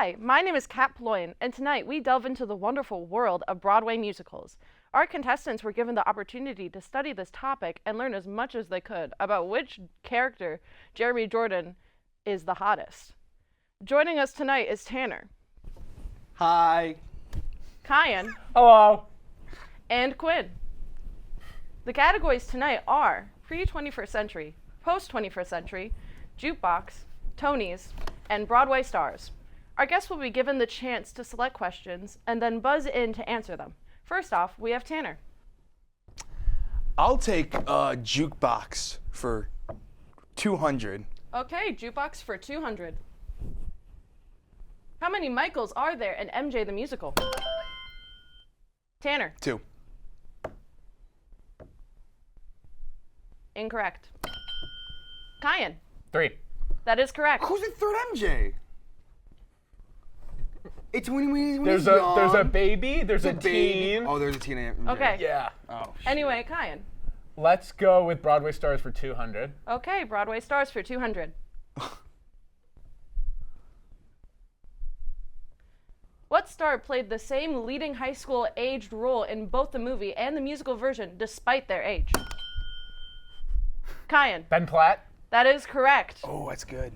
Hi, my name is Kat Paloyan, and tonight we delve into the wonderful world of Broadway musicals. Our contestants were given the opportunity to study this topic and learn as much as they could about which character Jeremy Jordan is the hottest. Joining us tonight is Tanner. Hi. Kyan. Hello. And Quinn. The categories tonight are pre-21st century, post-21st century, jukebox, Tonys, and Broadway stars. Our guests will be given the chance to select questions and then buzz in to answer them. First off, we have Tanner. I'll take jukebox for 200. Okay, jukebox for 200. How many Michaels are there in MJ the Musical? Tanner. 2. Incorrect. Kyan. 3. That is correct. Who's the third MJ? It's when There's he's a young. there's a baby, there's a baby. teen. Oh, there's a teen MJ. Okay. Yeah. Oh. Shit. Anyway, Kyan. Let's go with Broadway stars for 200. Okay, Broadway stars for 200. What star played the same leading high school aged role in both the movie and the musical version despite their age? Kyan. Ben Platt. That is correct. Oh, that's good.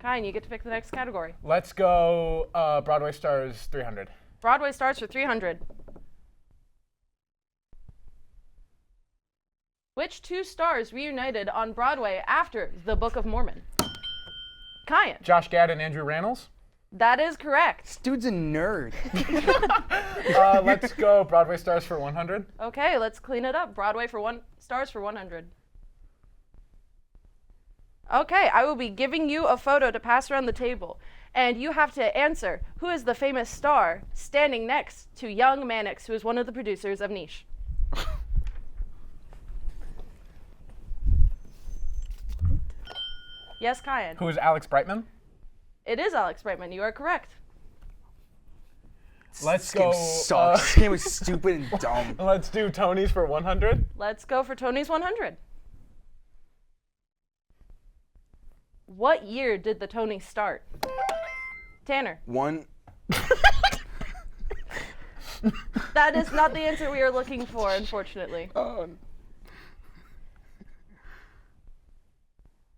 Kyan, you get to pick the next category. Let's go Broadway stars 300. Broadway stars for 300. Which two stars reunited on Broadway after The Book of Mormon? Kyan. Josh Gad and Andrew Rannells. That is correct. This dude's a nerd. Let's go Broadway stars for 100. Okay, let's clean it up. Broadway for stars for 100. Okay, I will be giving you a photo to pass around the table, and you have to answer who is the famous star standing next to young Mannix, who is one of the producers of Niche. Yes, Kyan. Who is Alex Brightman? It is Alex Brightman. You are correct. Let's This game go. sucks. This game is stupid and dumb. Let's do Tonys for 100. Let's go for Tony's 100. What year did the Tonys start? Tanner. 1. That is not the answer we are looking for, unfortunately. Oh.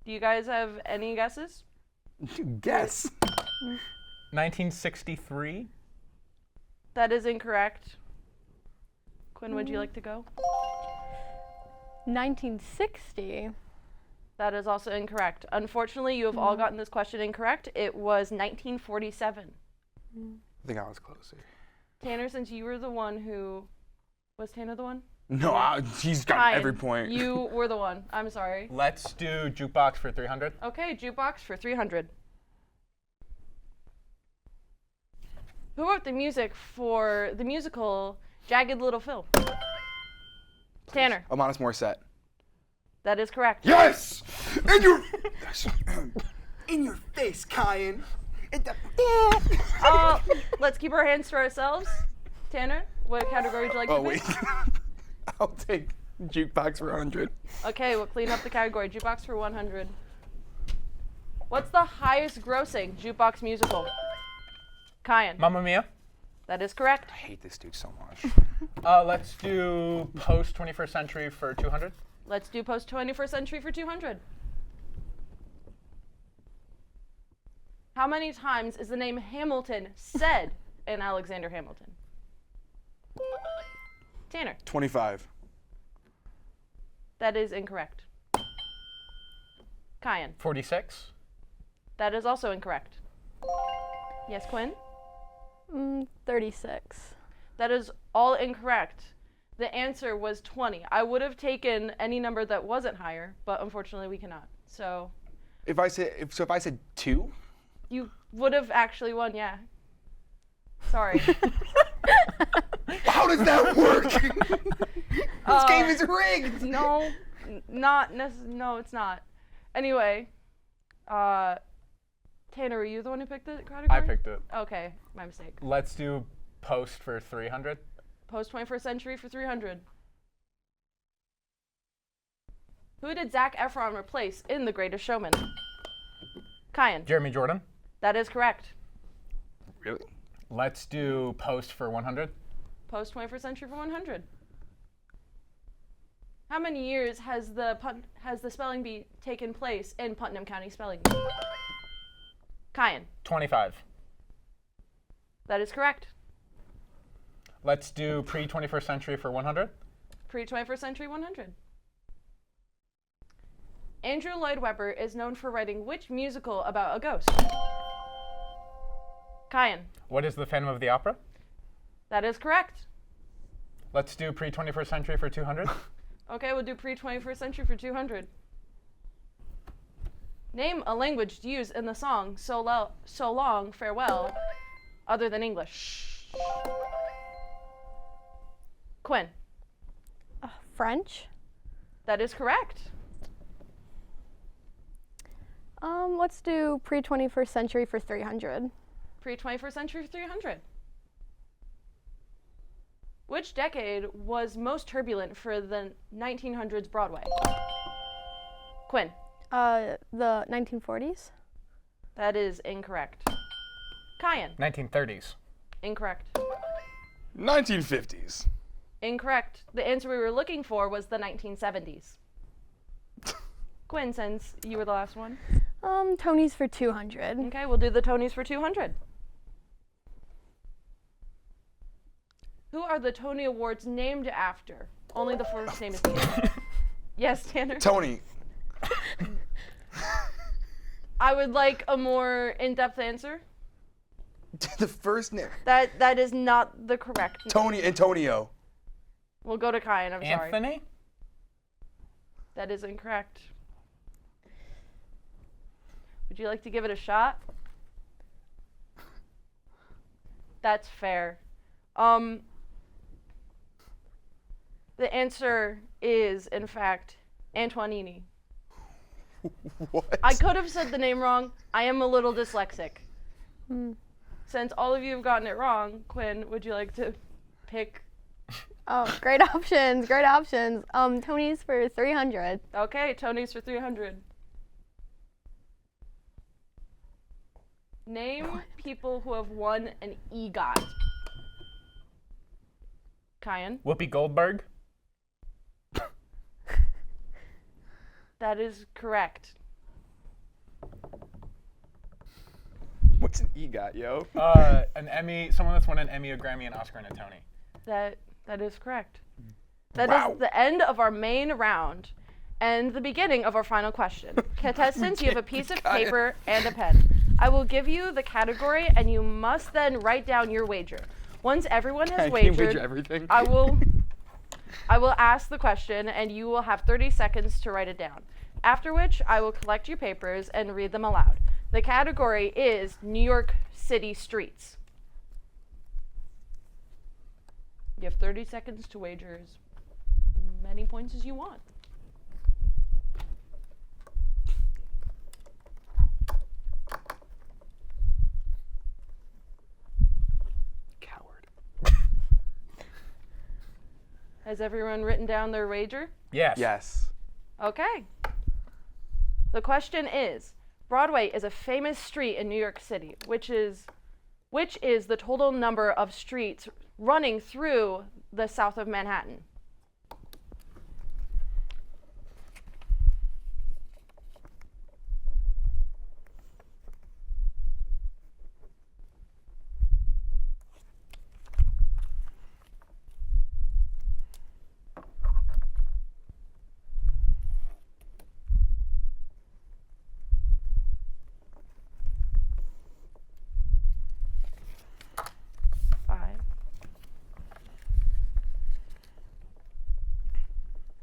Do you guys have any guesses? Guess. 1963. That is incorrect. Quinn, would you like to go? 1960. That is also incorrect. Unfortunately, you have all gotten this question incorrect. It was 1947. I think I was closer. Tanner, since you were the one who... Was Tanner the one? No, he's got Kyan, every point. You were the one. I'm sorry. Let's do jukebox for 300. Okay, jukebox for 300. Who wrote the music for the musical Jagged Little Pill? Tanner. Anish Morissette. That is correct. Yes! In your in your face, Kyan. Let's keep our hands to ourselves. Tanner, what category would you like to Oh pick? wait. I'll take jukebox for 100. Okay, we'll clean up the category. Jukebox for 100. What's the highest grossing jukebox musical? Kyan. Mamma Mia. That is correct. I hate this dude so much. Let's do post 21st century for 200. Let's do post 21st century for 200. How many times is the name Hamilton said in Alexander Hamilton? Tanner. 25. That is incorrect. Kyan. 46. That is also incorrect. Yes, Quinn? 36. That is all incorrect. The answer was 20. I would have taken any number that wasn't higher, but unfortunately we cannot. So If I said 2? you would have actually won, yeah. Sorry. How does that work? This game is rigged. No, no, it's not. Anyway, Tanner, were you the one who picked the category? I picked it. Okay, my mistake. Let's do post for 300. Post 21st century for 300. Who did Zac Efron replace in The Greatest Showman? Kyan. Jeremy Jordan. That is correct. Really? Let's do post for 100. Post 21st century for 100. How many years has the spelling bee taken place in Putnam County Spelling Bee? Kyan. 25. That is correct. Let's do pre-21st century for 100. Pre-21st century 100. Andrew Lloyd Webber is known for writing which musical about a ghost? Kyan. What is the Phantom of the Opera? That is correct. Let's do pre-21st century for 200. Okay, we'll do pre-21st century for 200. Name a language used in the song So Long, Farewell, other than English. Quinn. French. That is correct. Let's do pre-21st century for 300. Pre-21st century 300. Which decade was most turbulent for the 1900s Broadway? Quinn. The 1940s. That is incorrect. Kyan. 1930s. Incorrect. 1950s. Incorrect. The answer we were looking for was the 1970s. Quinn, since you were the last one. Tonys for 200. Okay, we'll do the Tonys for 200. Who are the Tony Awards named after? Only the first name is Tanner. Yes, Tanner? Tony. I would like a more in-depth answer. The first name. That is not the correct name. Tony Antonio. We'll go to Kyan, I'm sorry. Anthony? That is incorrect. Would you like to give it a shot? That's fair. The answer is, in fact, Antoinini. What? I could have said the name wrong. I am a little dyslexic. Since all of you have gotten it wrong, Quinn, would you like to pick? Oh, great options, great options. Tonys for 300. Okay, Tony's for 300. Name people who have won an EGOT. Kyan. Whoopi Goldberg? That is correct. What's an EGOT, yo? An Emmy, someone that's won an Emmy, a Grammy, an Oscar, and a Tony. That is correct. That Wow. is the end of our main round and the beginning of our final question. Contestants, you have a piece of paper and a pen. I will give you the category and you must then write down your wager. Once everyone has Can you wagered, wager everything? I will ask the question and you will have 30 seconds to write it down. After which, I will collect your papers and read them aloud. The category is New York City streets. You have 30 seconds to wager as many points as you want. Coward. Has everyone written down their wager? Yes. Yes. Okay. The question is, Broadway is a famous street in New York City, which is the total number of streets running through the south of Manhattan?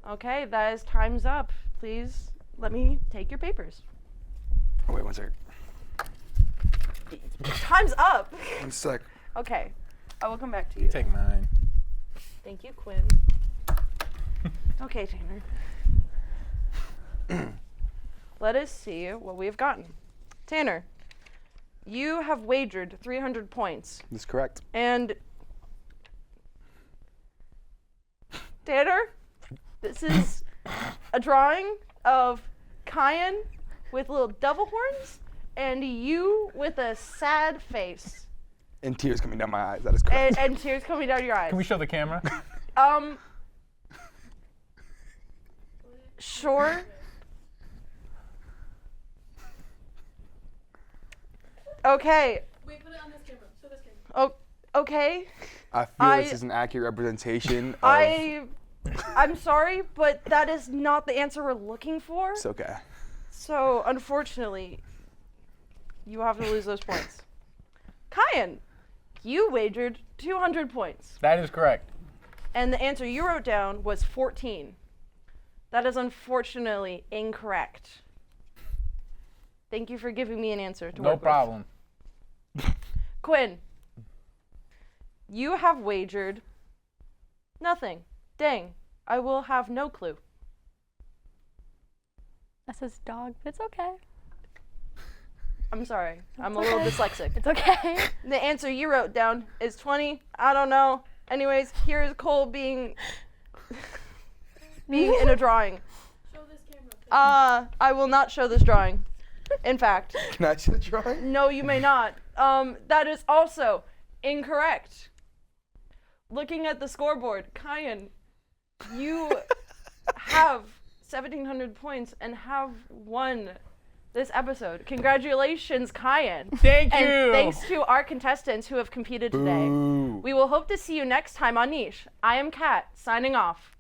Okay, that is time's up. Please let me take your papers. Oh, wait, one second. Time's up. 1 sec. Okay, I will come back to you. Take mine. Thank you, Quinn. Okay, Tanner. Let us see what we have gotten. Tanner, you have wagered 300 points. That's correct. And Tanner, this is a drawing of Kyan with little devil horns and you with a sad face. And tears coming down my eyes. That is correct. And tears coming down your eyes. Can we show the camera? Sure. Okay. Wait, put it on this camera. Show this camera. Oh, okay. I feel this is an accurate representation of... I'm sorry, but that is not the answer we're looking for. It's okay. So, unfortunately, you have to lose those points. Kyan, you wagered 200 points. That is correct. And the answer you wrote down was 14. That is unfortunately incorrect. Thank you for giving me an answer to work No with. problem. Quinn, you have wagered nothing. Dang, I will have no clue. That says dog, but it's okay. I'm sorry, I'm a little dyslexic. It's okay. The answer you wrote down is 20. I don't know. Anyways, here's Cole being in a drawing. Show this camera. I will not show this drawing. In fact, Can I see the drawing? no, you may not. That is also incorrect. Looking at the scoreboard, Kyan, you have 1,700 points and have won this episode. Congratulations, Kyan. Thank you. And thanks to our contestants who have competed today. Boo. We will hope to see you next time on Niche. I am Kat, signing off.